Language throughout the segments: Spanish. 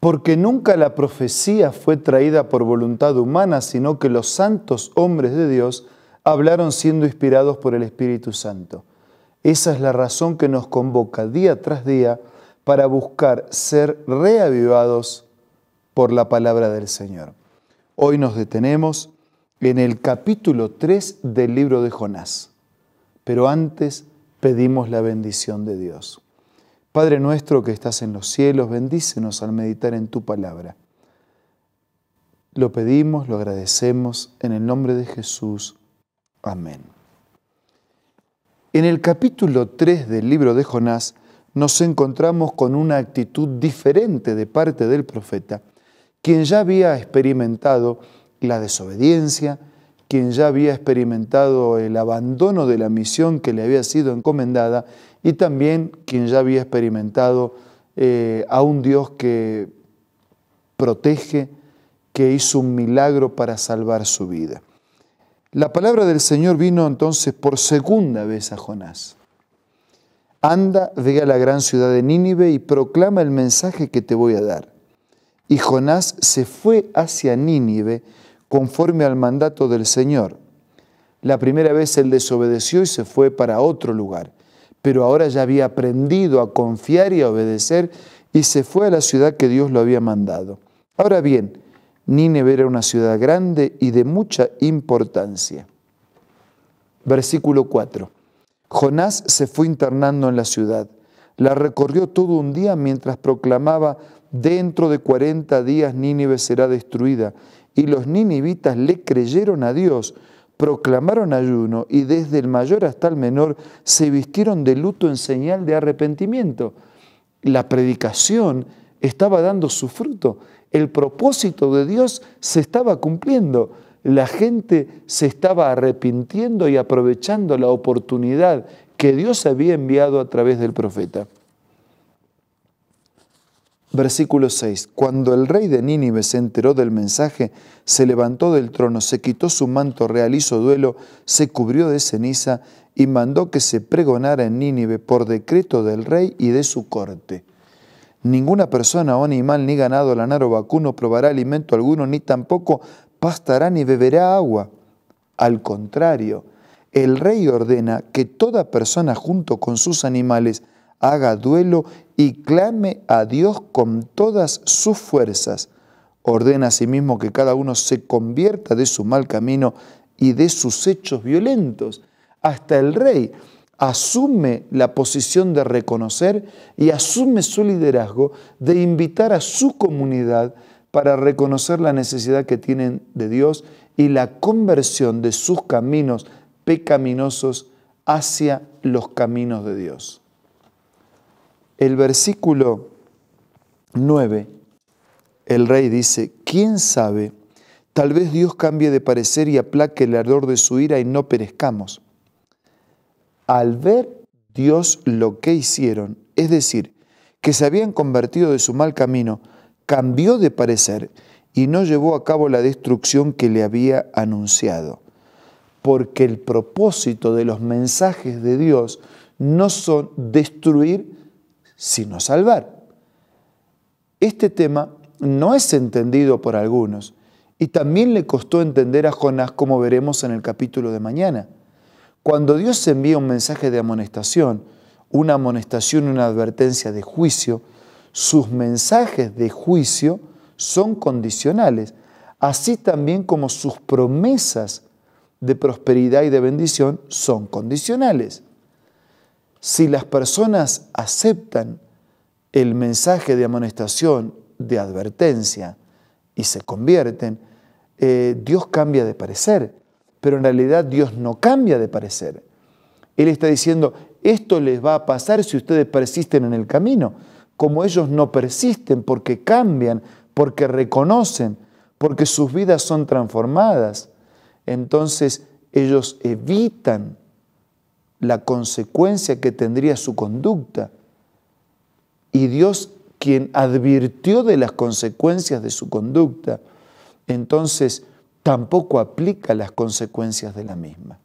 Porque nunca la profecía fue traída por voluntad humana, sino que los santos hombres de Dios hablaron siendo inspirados por el Espíritu Santo. Esa es la razón que nos convoca día tras día para buscar ser reavivados por la palabra del Señor. Hoy nos detenemos en el capítulo 3 del libro de Jonás, pero antes pedimos la bendición de Dios. Padre nuestro que estás en los cielos, bendícenos al meditar en tu palabra. Lo pedimos, lo agradecemos, en el nombre de Jesús. Amén. En el capítulo 3 del libro de Jonás nos encontramos con una actitud diferente de parte del profeta, quien ya había experimentado la desobediencia, quien ya había experimentado el abandono de la misión que le había sido encomendada y también quien ya había experimentado a un Dios que protege, que hizo un milagro para salvar su vida. La palabra del Señor vino entonces por segunda vez a Jonás. Anda, ve a la gran ciudad de Nínive y proclama el mensaje que te voy a dar. Y Jonás se fue hacia Nínive conforme al mandato del Señor. La primera vez él desobedeció y se fue para otro lugar, pero ahora ya había aprendido a confiar y a obedecer y se fue a la ciudad que Dios lo había mandado. Ahora bien, Nínive era una ciudad grande y de mucha importancia. Versículo 4. Jonás se fue internando en la ciudad. La recorrió todo un día mientras proclamaba: dentro de 40 días Nínive será destruida. Y los ninivitas le creyeron a Dios, proclamaron ayuno y desde el mayor hasta el menor se vistieron de luto en señal de arrepentimiento. La predicación estaba dando su fruto. El propósito de Dios se estaba cumpliendo. La gente se estaba arrepintiendo y aprovechando la oportunidad que Dios había enviado a través del profeta. Versículo 6. Cuando el rey de Nínive se enteró del mensaje, se levantó del trono, se quitó su manto real, hizo duelo, se cubrió de ceniza y mandó que se pregonara en Nínive por decreto del rey y de su corte. Ninguna persona o animal, ni ganado, lanar o vacuno probará alimento alguno, ni tampoco pastará ni beberá agua. Al contrario, el rey ordena que toda persona junto con sus animales haga duelo y clame a Dios con todas sus fuerzas. Ordena asimismo que cada uno se convierta de su mal camino y de sus hechos violentos. Hasta el rey asume la posición de reconocer y asume su liderazgo de invitar a su comunidad para reconocer la necesidad que tienen de Dios y la conversión de sus caminos pecaminosos hacia los caminos de Dios. El versículo 9, el rey dice: ¿quién sabe? Tal vez Dios cambie de parecer y aplaque el ardor de su ira y no perezcamos. Al ver Dios lo que hicieron, es decir, que se habían convertido de su mal camino, cambió de parecer y no llevó a cabo la destrucción que le había anunciado. Porque el propósito de los mensajes de Dios no son destruir, sino salvar. Este tema no es entendido por algunos y también le costó entender a Jonás, como veremos en el capítulo de mañana. Cuando Dios envía un mensaje de amonestación, una advertencia de juicio, sus mensajes de juicio son condicionales, así también como sus promesas de prosperidad y de bendición son condicionales. Si las personas aceptan el mensaje de amonestación, de advertencia, y se convierten, Dios cambia de parecer. Pero en realidad Dios no cambia de parecer. Él está diciendo: esto les va a pasar si ustedes persisten en el camino. Como ellos no persisten porque cambian, porque reconocen, porque sus vidas son transformadas, entonces ellos evitan la consecuencia que tendría su conducta. Y Dios, quien advirtió de las consecuencias de su conducta, entonces tampoco aplica las consecuencias de la misma.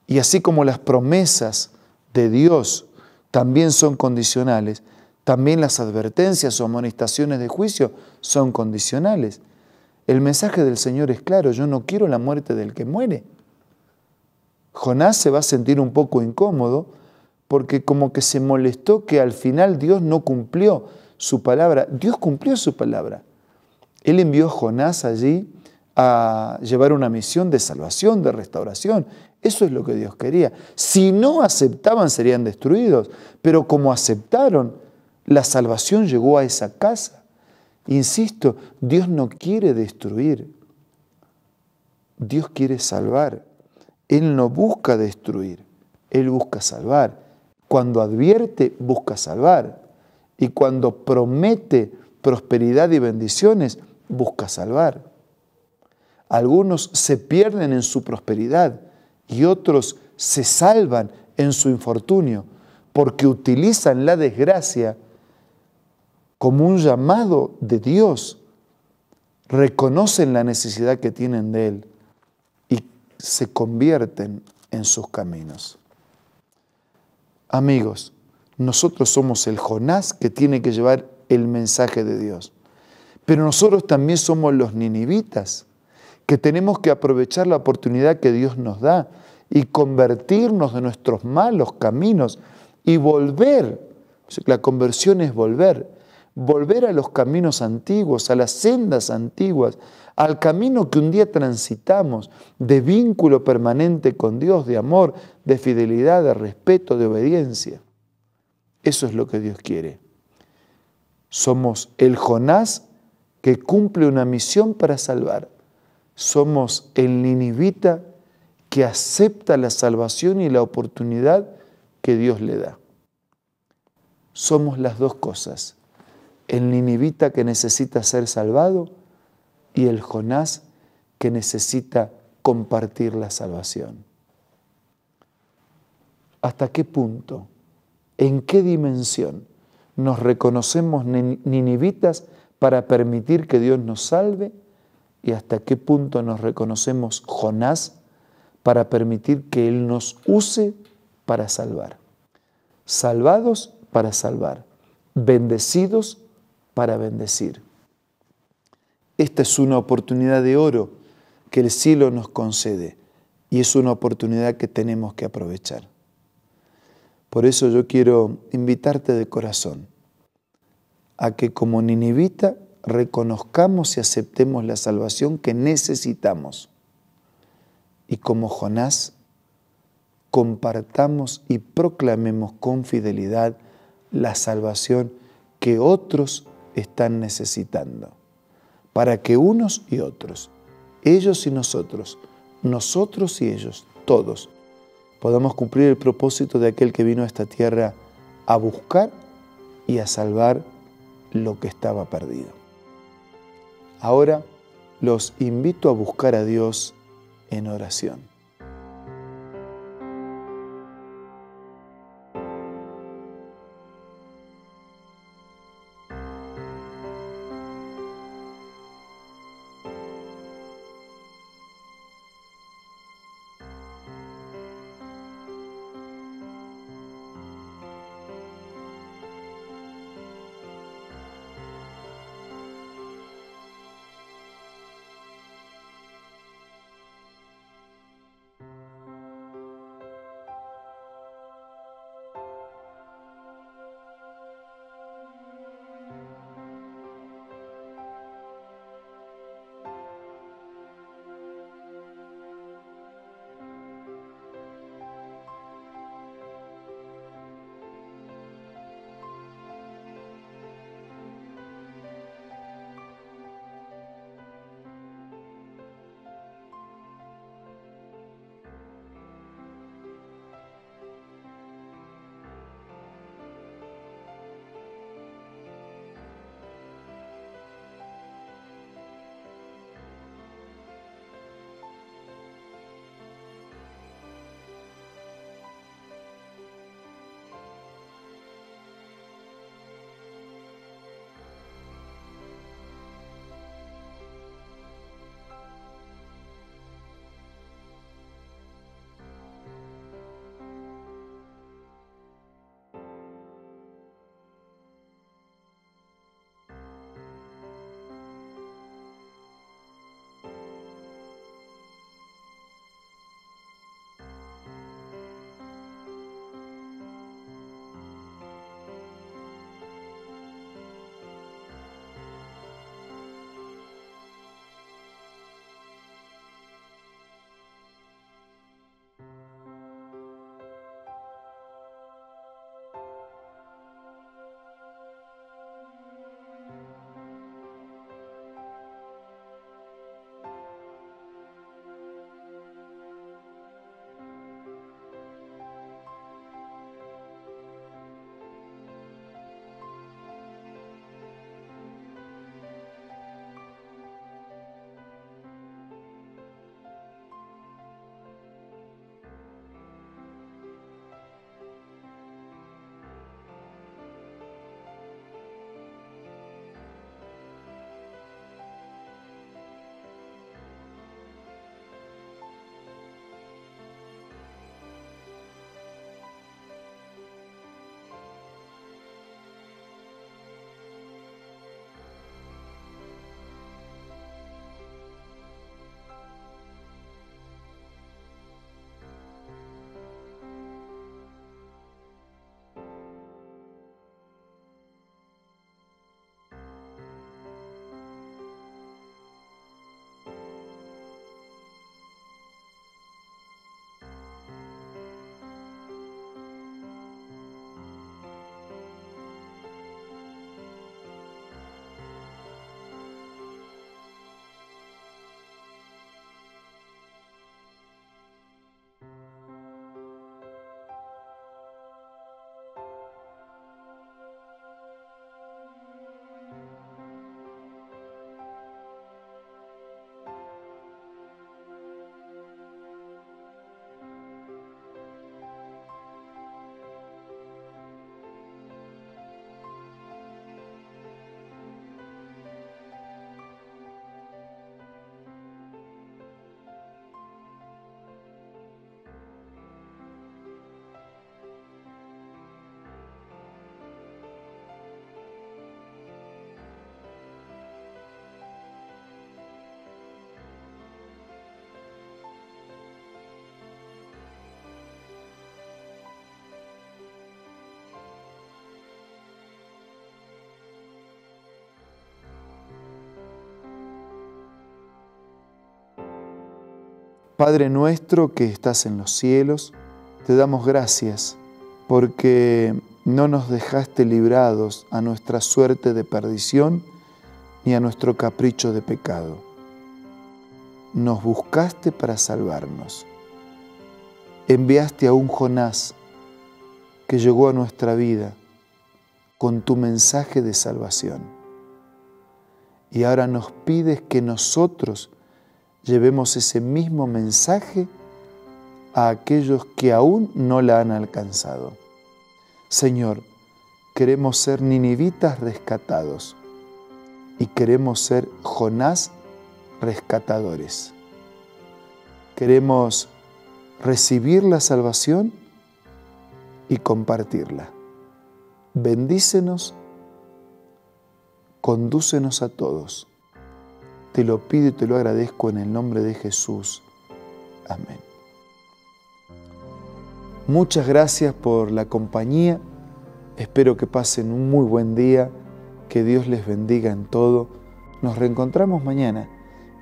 Y así como las promesas de Dios también son condicionales, También las advertencias o amonestaciones de juicio son condicionales. El mensaje del Señor es claro: yo no quiero la muerte del que muere. Jonás se va a sentir un poco incómodo porque como que se molestó que al final Dios no cumplió su palabra. Dios cumplió su palabra. Él envió a Jonás allí a llevar una misión de salvación, de restauración. Eso es lo que Dios quería. Si no aceptaban, serían destruidos. Pero como aceptaron, la salvación llegó a esa casa. Insisto, Dios no quiere destruir. Dios quiere salvar. Él no busca destruir, Él busca salvar. Cuando advierte, busca salvar. Y cuando promete prosperidad y bendiciones, busca salvar. Algunos se pierden en su prosperidad y otros se salvan en su infortunio porque utilizan la desgracia como un llamado de Dios. Reconocen la necesidad que tienen de Él y se convierten en sus caminos. Amigos, nosotros somos el Jonás que tiene que llevar el mensaje de Dios. Pero nosotros también somos los ninivitas, que tenemos que aprovechar la oportunidad que Dios nos da y convertirnos de nuestros malos caminos y volver. La conversión es volver a los caminos antiguos, a las sendas antiguas, al camino que un día transitamos, de vínculo permanente con Dios, de amor, de fidelidad, de respeto, de obediencia. Eso es lo que Dios quiere. Somos el Jonás que cumple una misión para salvar. Somos el ninivita que acepta la salvación y la oportunidad que Dios le da. Somos las dos cosas. El ninivita que necesita ser salvado y el Jonás que necesita compartir la salvación. ¿Hasta qué punto, en qué dimensión nos reconocemos ninivitas para permitir que Dios nos salve? ¿Y hasta qué punto nos reconocemos Jonás para permitir que Él nos use para salvar? Salvados para salvar, bendecidos para bendecir. Esta es una oportunidad de oro que el cielo nos concede y es una oportunidad que tenemos que aprovechar. Por eso yo quiero invitarte de corazón a que como ninivita reconozcamos y aceptemos la salvación que necesitamos y como Jonás compartamos y proclamemos con fidelidad la salvación que otros están necesitando, para que unos y otros, ellos y nosotros y ellos, todos, podamos cumplir el propósito de aquel que vino a esta tierra a buscar y a salvar lo que estaba perdido. Ahora los invito a buscar a Dios en oración. Padre nuestro que estás en los cielos, te damos gracias porque no nos dejaste librados a nuestra suerte de perdición ni a nuestro capricho de pecado. Nos buscaste para salvarnos. Enviaste a un Jonás que llegó a nuestra vida con tu mensaje de salvación. Y ahora nos pides que nosotros llevemos ese mismo mensaje a aquellos que aún no la han alcanzado. Señor, queremos ser ninivitas rescatados y queremos ser Jonás rescatadores. Queremos recibir la salvación y compartirla. Bendícenos, condúcenos a todos. Te lo pido y te lo agradezco en el nombre de Jesús. Amén. Muchas gracias por la compañía. Espero que pasen un muy buen día. Que Dios les bendiga en todo. Nos reencontramos mañana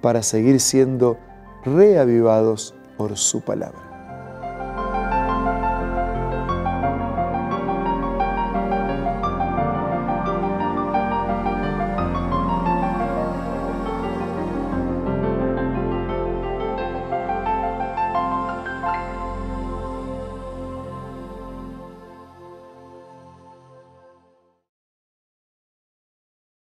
para seguir siendo reavivados por su palabra.